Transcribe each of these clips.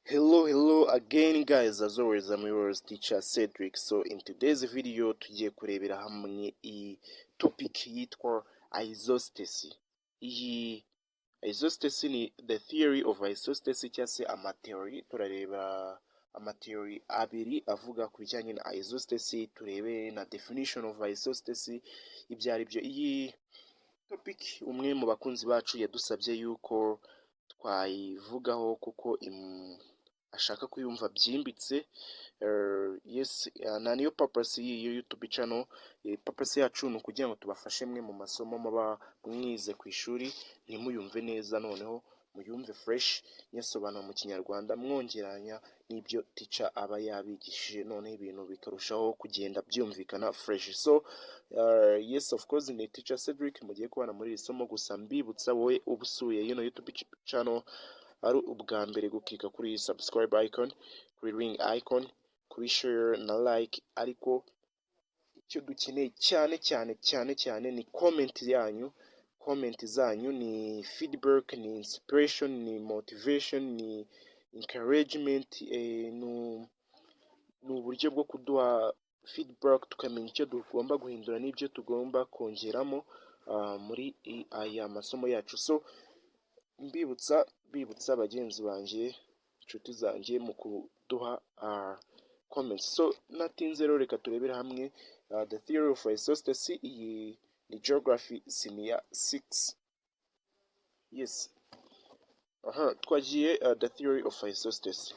Hello again guys, as always I'm yours teacher Cedric. So in today's video tugiye kurebera hamwe iyi topic yitwa isostasy. Iyi isostasy ni the theory of isostasy cyangwa se amatheory. Turareba amatheory abiri avuga ku bijyanye na isostasy, turebe na definition of isostasy ibyo ari byo. Iyi topic umwe mu bakunzi bacu yadusabye yuko twayivugaho kuko ashaka kuyumva byimbitse. Yes, na niyo purpose y'iyo YouTube channel. Purpose yacu ni ukugira ngo tubafashe mwe mu masomo muba mwize ku ishuri ntimuyumve neza, noneho muyumve fresh nyasobanura mu kinyarwanda mwongeranya n'ibyo teacher aba yabigishije, none ibintu bikarushaho kugenda byumvikana fresh. So yes of course ni teacher Cedric mugiye kubana muri iri somo, gusa mbibutsa wowe ubusuye yino YouTube channel ari ubwa mbere gukika kuri subscribe icon, kuri ring icon, kuri share na like, ariko icyo dukeneye cyane ni comment zanyu, ni feedback, ni inspiration, ni motivation, ni encouragement, ni uburyo bwo kuduha feedback tukamenya icyo tugomba guhindura n'ibyo tugomba kongeramo muri aya masomo yacu. So bibutsa bagenzi banjye, inshuti zanjye mu kuduha comments. So natinze rero reka turebere hamwe the theory of isostasy. Iyi ni geography senior 6. Yes, twagiye the theory of isostasy.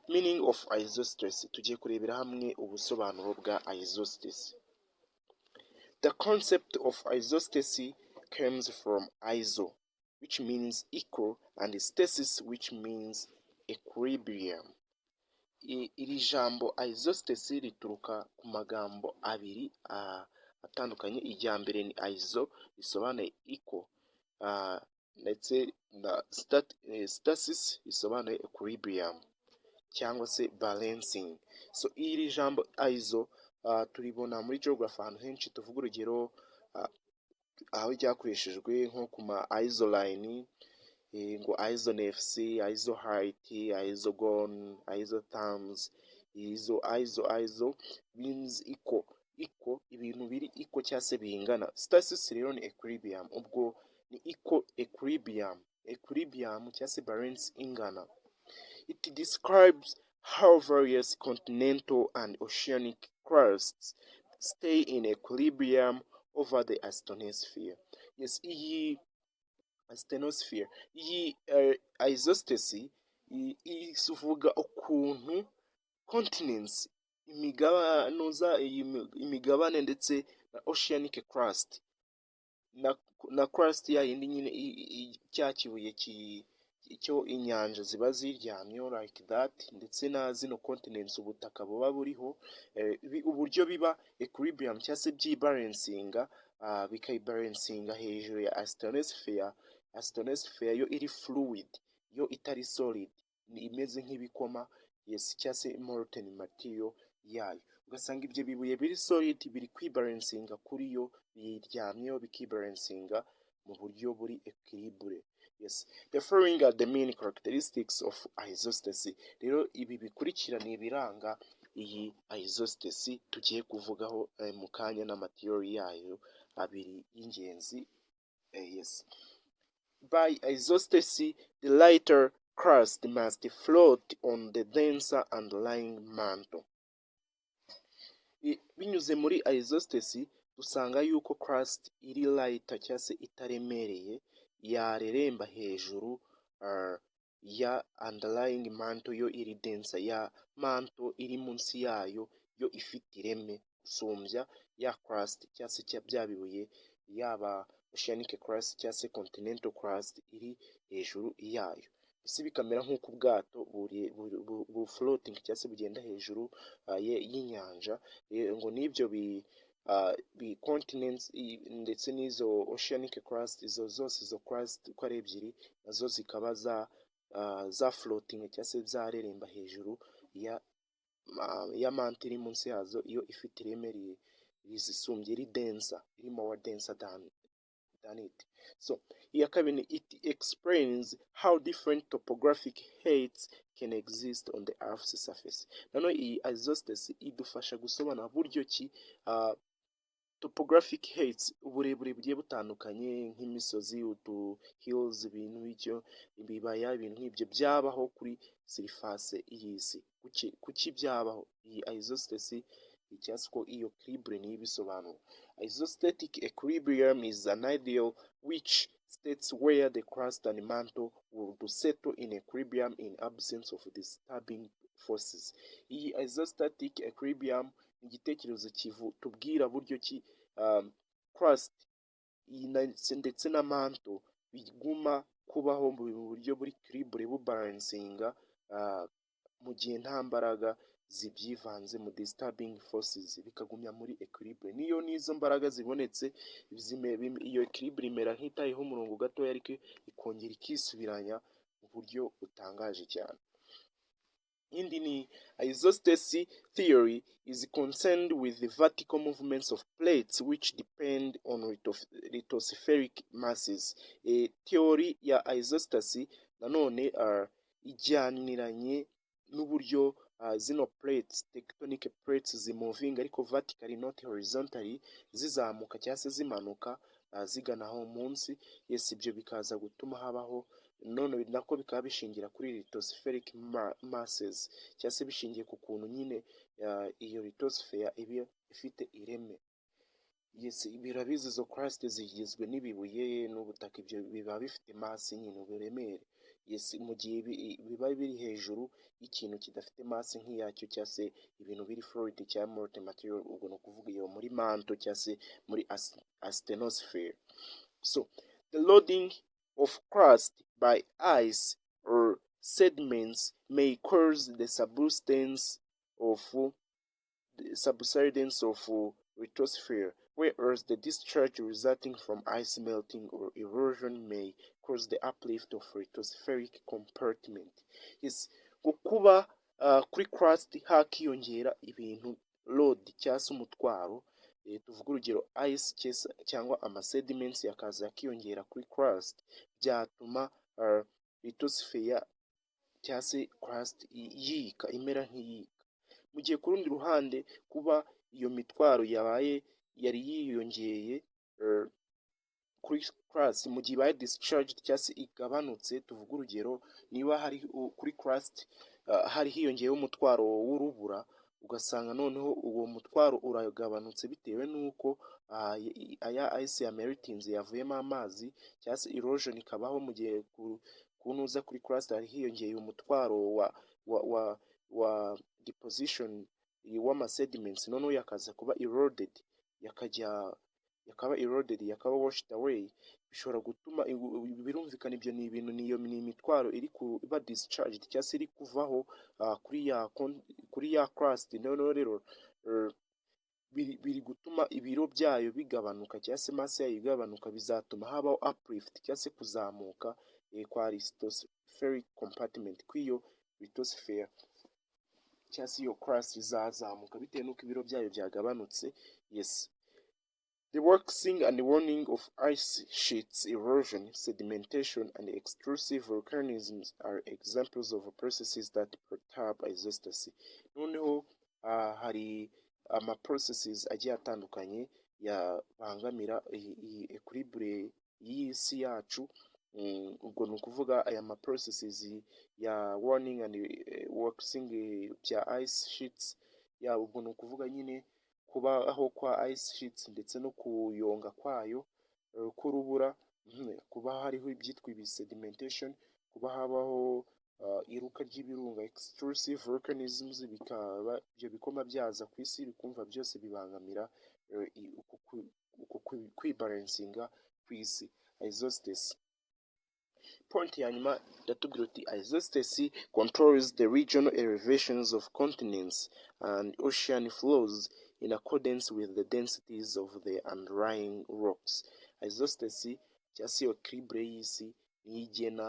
Meaning of isostasy, tugiye kurebera hamwe ubusobanuro bwa isostasy. The concept of isostasy comes from iso, which means equal, and stasis, which means equilibrium. Iri jambo isostasy rituruka ku magambo abiri atandukanye. Irya mbere ni iso risobanuye equal, ndetse na stasis risobanuye equilibrium cyangwa se balancing. So iri jambo iso turibona muri geography ahantu henshi. Tuvuga urugero aho ryakoreshejwe nko ku ma isoline, ngo isonefs, isoheight, isogon, isotherms. Iso means equal, ibintu biri equal cyangwa se bingana. Stasis rero ni equilibrium, ubwo ni equilibrium cyangwa se balance ingana. It describes how various continental and oceanic crusts stay in equilibrium over the asthenosphere. Yes, iyi asthenosphere, iyi isostasy ivuga ukuntu continents, imigabane ndetse na oceanic crust na crust ya yindi nyine cya kibuye icyo inyanja ziba ziryamyeho like that, ndetse na zino continents ubutaka buba buriho, uburyo biba equilibrium cyangwa se byibalancinga, bikayibalancinga hejuru ya asthenosphere. Asthenosphere yo iri fluid, yo itari solid, ni imeze nk'ibikoma, yes, cyangwa se molten material yayo. Ugasanga ibyo bibuye biri solid biri kwibalancinga kuri yo, biryamyeho bikibalancinga mu buryo buri equilibre. Yes, the following are the main characteristics of isostasy. Rero ibi bikurikira ni ibiranga iyi isostasy tugiye kuvugaho mu kanya n'amatheory yayo abiri y'ingenzi. Yes, by isostasy the lighter crust must float on the denser underlying mantle. Binyuze muri isostasy dusanga yuko crust iri lighter cyangwa se itaremereye yareremba hejuru ya underlying mantle yo iri denser, ya mantle iri munsi yayo yo ifite ireme gusumbya ya crust cyangwa se bya bibuye, yaba oceanic crust cyangwa se continental crust iri hejuru yayo. Isi bikamera nk'uko ubwato bu floating cyangwa se bugenda hejuru y'inyanja. Ngo n'ibyo bi continents ndetse n'izo oceanic crust, izo zose izo crust uko ari ebyiri nazo zikaba za floating cyangwa se zareremba hejuru ya mantle iri munsi yazo, iyo ifite ireme rizisumbye, iri denser, iri more denser than than it. So iya kabiri, it explains how different topographic heights can exist on the earth's surface. Nanone iyi isostasy idufasha gusobanura buryo ki topographic heights, uburebure bugiye butandukanye nk'imisozi, utu hills, ibintu bityo, ibibaya, ibintu nk'ibyo byabaho kuri surface y'isi. Kuki byabaho? Iyi isostasy cyangwa se ko iyo equilibrium niyo ibisobanura. Isostatic equilibrium is an ideal which states where the crust and mantle would settle in equilibrium in absence of disturbing forces. Iyi isostatic equilibrium ni igitekerezo tubwira buryo ki crust ndetse na mantle biguma kubaho mu buryo buri equilibre, bubalansinga mu gihe nta mbaraga zibyivanze mu disturbing forces, bikagumya muri equilibre. Niyo nizo mbaraga zibonetse iyo equilibre imera nk'itayeho umurongo gatoya ariko ikongera ikisubiranya mu buryo butangaje cyane. Indi ni isostasy theory is concerned with the vertical movements of plates which depend on lithospheric masses. Theory ya isostasy nanone ijyaniranye n'uburyo zino plates, tectonic plates zimoving ariko vertically not horizontally, zizamuka cyangwa se zimanuka zigana aho munsi. Yes, ibyo bikaza gutuma habaho none nako bikaba bishingira kuri lithospheric masses cyangwa se bishingiye ku kuntu nyine iyo lithosphere iba ifite ireme. Yes, birabizi izo crust zigizwe n'ibibuye n'ubutaka, ibyo biba bifite mass nyine, uburemere. Yes, mu gihe biba biri hejuru y'ikintu kidafite mass nk'iyacyo cyangwa se ibintu biri fluid cyangwa molten material, ubwo ni ukuvuga iyo muri mantle cyangwa se muri asthenosphere. So the loading of crust by ice or sediments may cause the subsidence of lithosphere, whereas the discharge resulting from ice melting or erosion may cause the uplift of lithospheric compartment. Yes, kuba kuri crust hakiyongera ibintu load cyangwa se umutwaro, tuvuga urugero ice cyangwa amasediments yakaza yakiyongera kuri crust, byatuma lithosphere cyangwa se crust yika, imera nk'iyika. Mu gihe ku rundi ruhande kuba iyo mitwaro yari yiyongeye kuri crust, mu gihe ibaye discharged cyangwa se igabanutse, tuvuga urugero niba hari kuri crust hari hiyongeyeho umutwaro w'urubura, ugasanga noneho uwo mutwaro uragabanutse bitewe n'uko aya ice ya meltinze yavuyemo amazi cyangwa se erosion ikabaho. Mu gihe kunuza kuri crust hari hiyongeye umutwaro wa deposition w'amasediments, noneho yakaza kuba eroded, yakaba washed away, bishobora gutuma, birumvikana ibyo ni ibintu, ni imitwaro iri kuba discharged cyangwa se iri kuvaho kuri ya crust. Noneho rero biri gutuma ibiro byayo bigabanuka cyangwa se mass yayo igabanuka, bizatuma habaho uplift cyangwa se kuzamuka kwa lithospheric compartment, kw'iyo lithosphere cyangwa se iyo crust izazamuka bitewe n'uko ibiro byayo byagabanutse. Yes, the waxing and waning of ice sheets, erosion, sedimentation, and extrusive volcanisms are examples of processes that perturb isostasy. Noneho hari processes agiye atandukanye yabangamira iyi equilibre y'isi yacu. Ubwo ni ukuvuga aya processes ya warning and waxing bya ice sheets, ubwo ni ukuvuga nyine kubaho kwa ice sheets ndetse no kuyonga kwayo k'urubura, kuba hariho ibyitwa sedimentation, kuba habaho iruka ry'ibirunga, extrusive volcanisms, bikaba ibyo bikoma byaza ku isi, bikumva byose bibangamira kwibalansinga ku isi. Isostasy. Point ya nyuma ndatubwira uti isostasy controls the regional elevations of continents and ocean flows in accordance with the densities of the underlying rocks. Isostasy cyangwa se equilibre y'isi niyo igena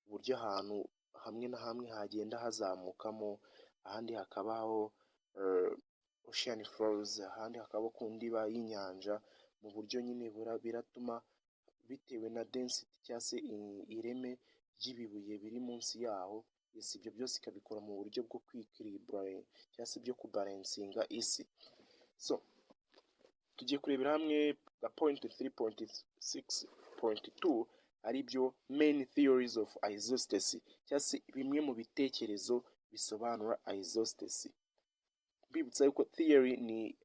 uburyo ahantu hamwe na hamwe hagenda hazamukamo, ahandi hakabaho ocean flows, ahandi hakabaho ku ndiba y'inyanja, mu buryo nyine biratuma bitewe na density cyangwa se ireme ry'ibibuye biri munsi yaho. Ibyo byose ikabikora mu buryo bwo kwikiribura cyangwa se byo kubalansinga isi. So tugiye kurebera hamwe point 3.6.2 ari byo main theories of isostasy cyangwa se bimwe mu bitekerezo bisobanura isostasy. Bibutsa yuko theory ni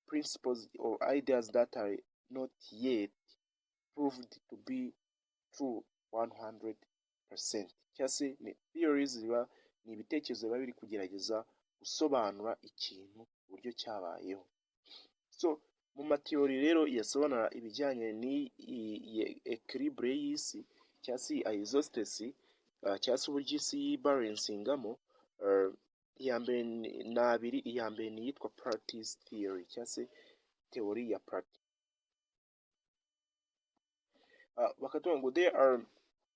principles or ideas that are not yet proved to be true 100%. Cyangwa se ni theories ni ibitekerezo biba biri kugerageza gusobanura ikintu uburyo cyabayeho. So mu matiyori rero yasobanura ibijyanye n'equilibre y'isi cyangwa se isostasy cyangwa se uburyo isi yibalansingamo. Iya mbere ni abiri. Iya mbere ni iyitwa Practice theory cyangwa se teori ya practice. Bakatubwira ngo there are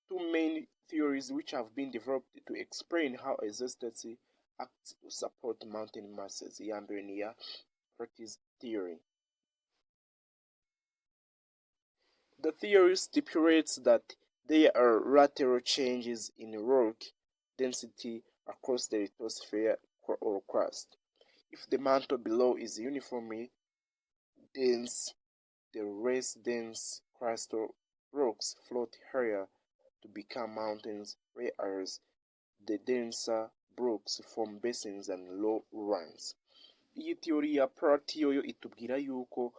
two main theories which have been developed to explain how isostasy acts to support mountain masses. Iya mbere ni iya Practice theory. The theory stipulates that there are lateral changes in rock density across the lithosphere or crust. If the mantle below is uniformly dense, the less dense crustal rocks float higher to become mountains, whereas the denser blocks form basins and lowlands. Iyi theory ya Pratt yoyo itubwira yuko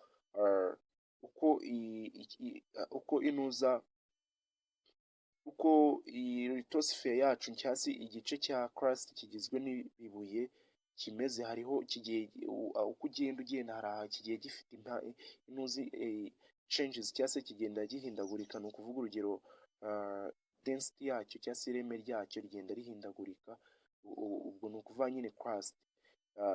uko lithosphere yacu cyangwa se igice cya crust kigizwe n'ibibuye kimeze, hariho uko ugenda hari aha kigiye gifite changes cyangwa se kigenda gihindagurika. Ni ukuvuga urugero density yacyo cyangwa se ireme ryacyo rigenda rihindagurika. Ubwo ni ukuvuga nyine crust.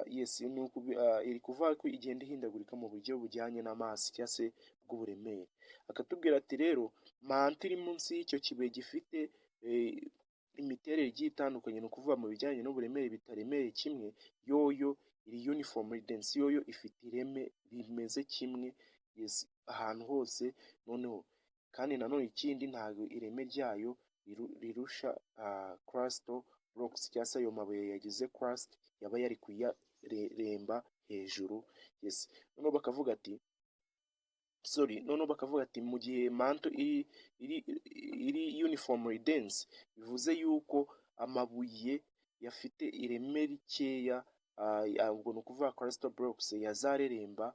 Yes, iri kuvuga ko igenda ihindagurika mu buryo bujyanye n'amazi cyangwa se bw'uburemere. Akatubwira ati rero manto iri munsi y'icyo kibuye gifite imiterere igiye itandukanye, ni ukuvuga mu bijyanye n'uburemere bitaremeye kimwe, yoyo iri uniformly dense, yoyo ifite ireme rimeze kimwe ahantu hose. Noneho kandi nanone ikindi ntabwo ireme ryayo rirusha crustal rocks cyangwa se ayo mabuye yagize crust yaba yari kuyaremba hejuru. Yes, noneho bakavuga ati mu gihe manto iri uniformly dense, bivuze yuko amabuye yafite ireme rikeya, ubwo ni ukuvuga crustal blocks yazareremba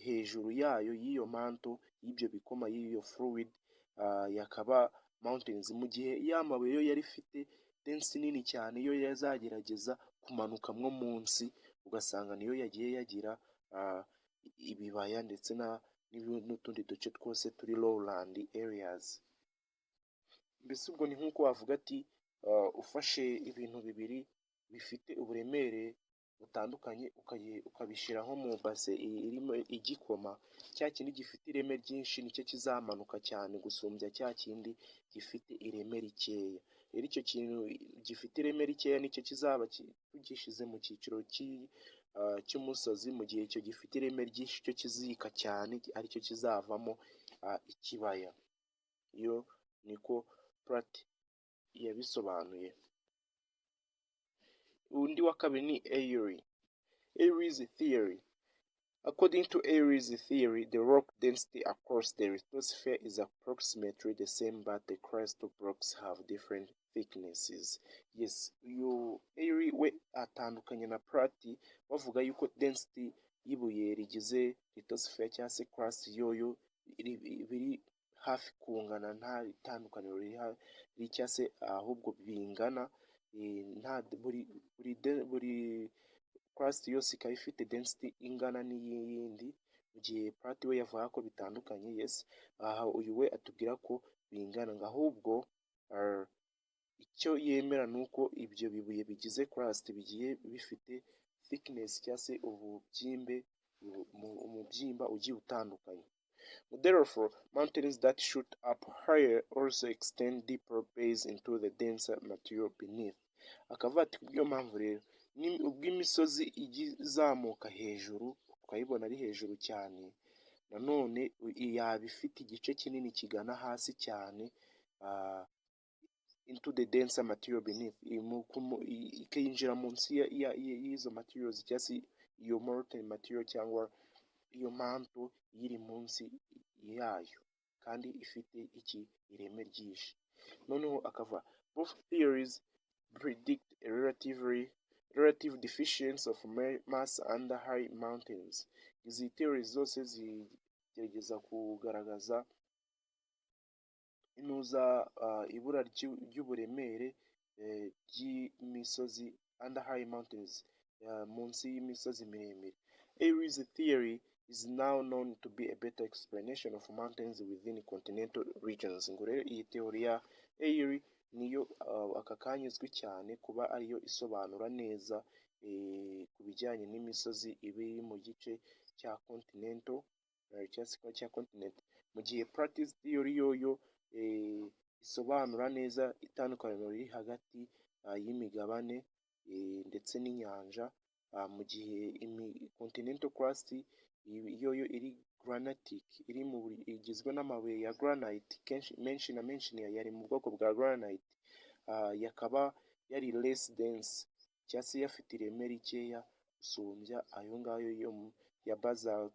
hejuru yayo y'iyo manto y'ibyo bikoma y'iyo fluid yakaba mountains, mu gihe ya mabuye yo yari ifite dense nini cyane yo yazagerageza kumanuka mwo munsi, ugasanga niyo yagiye yagira ibibaya ndetse n'utundi duce twose turi lowland areas. Mbese ubwo ni nk'uko wavuga ati ufashe ibintu bibiri bifite uburemere butandukanye ukabishyira nko mu base irimo igikoma, cya kindi gifite ireme ryinshi nicyo kizamanuka cyane gusumbya cya kindi gifite ireme rikeya. Rero icyo kintu gifite ireme rikeya nicyo kizaba tugishyize mu cyiciro cy'umusozi, mu gihe icyo gifite ireme ryinshi cyo kizika cyane aricyo kizavamo ikibaya. Iyo niko Pratt yabisobanuye. Undi wa kabiri ni Airy's theory. According to Airy's theory, the rock density across the lithosphere is approximately the same, but the crustal blocks have different thicknesses. Yes, Airy we atandukanye na Pratt bavuga yuko density y'ibuye rigize lithosphere cyangwa se crust yoyo biri hafi kungana, nta itandukaniro riri cyangwa se ahubwo bingana. Buri crust yose ikaba ifite density ingana n'iyindi, mu gihe Pratt we yavuga ko bitandukanye. Yes, aha uyu we atubwira ko bingana, ahubwo icyo yemera ni uko ibyo bibuye bigize crust bigiye bifite thickness cyangwa se umubyimba ugiye utandukanye. Therefore, mountains that shoot up higher also extend deeper bays into the denser material beneath. Akavuga ati kubw'iyo mpamvu rero ubwo imisozi izamuka hejuru ukayibona ari hejuru cyane, nanone yaba ifite igice kinini kigana hasi cyane into the denser material beneath, ikinjira munsi y'izo materials cyangwa se iyo molten material cyangwa iyo manto iri munsi yayo kandi ifite ireme ryinshi. Noneho akava both theories predict a relative deficiency of mass under high mountains. Izi theories zose zigerageza kugaragaza inuza ibura ry'uburemere ry'imisozi under high mountains, munsi y'imisozi miremire. Airy's theory is now known to be a better explanation of mountains within continental regions. Ngo rero iyi teori ya Airy niyo aka kanya izwi cyane kuba ariyo isobanura neza ku bijyanye n'imisozi iba iri mu gice cya continental cyangwa cya continent, mu gihe practice theory yoyo isobanura neza itandukaniro riri hagati y'imigabane ndetse n'inyanja, mu gihe continental crust yoyo iri granitic, igizwe n'amabuye ya granite menshi na menshi yari mu bwoko bwa granite, yakaba yari less dense cyangwa se yafite ireme rikeya gusumbya ayo ngayo ya basalt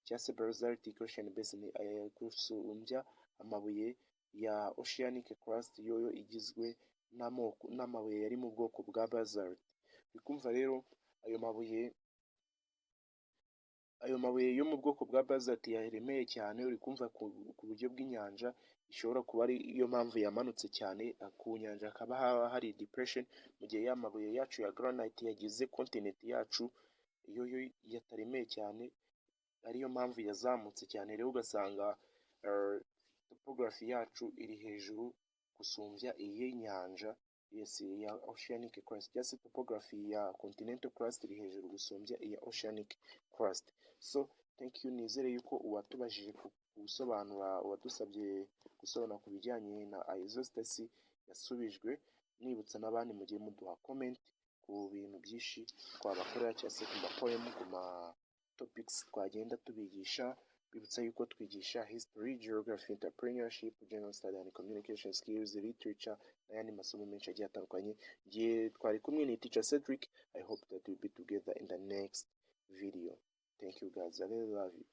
cyangwa se basaltic ocean basin, gusumbya amabuye ya oceanic crust yoyo igizwe n'amabuye yari mu bwoko bwa basalt. Bikumva rero ayo mabuye yo mu bwoko bwa basalt yaremeye cyane, uri kumva ku buryo bw'inyanja ishobora kuba ari yo mpamvu yamanutse cyane ku nyanja, hakaba hari depression, mu gihe ya mabuye yacu ya granite yagize continent yacu yo yataremeye cyane, ariyo mpamvu yazamutse cyane. Rero ugasanga topography yacu iri hejuru gusumbya iy'inyanja ya oceanic crust, cyangwa se topography ya continental crust iri hejuru gusumbya iya oceanic crust. So thank you, nizere yuko uwatubajije uwadusabye gusobanura ku bijyanye na isostasy yasubijwe. Nibutsa n'abandi mugiye muduha comment ku bintu byinshi twabakorera cyangwa se ku mapoem, ku ma topics twagenda tubigisha. Bibutsa yuko twigisha history, geography, entrepreneurship, general study and communication skills, literature n'ayandi masomo menshi agiye atandukanye. Igihe twari kumwe ni teacher Cedric. I hope that we'll be together in the next video. Thank you guys, I really love you.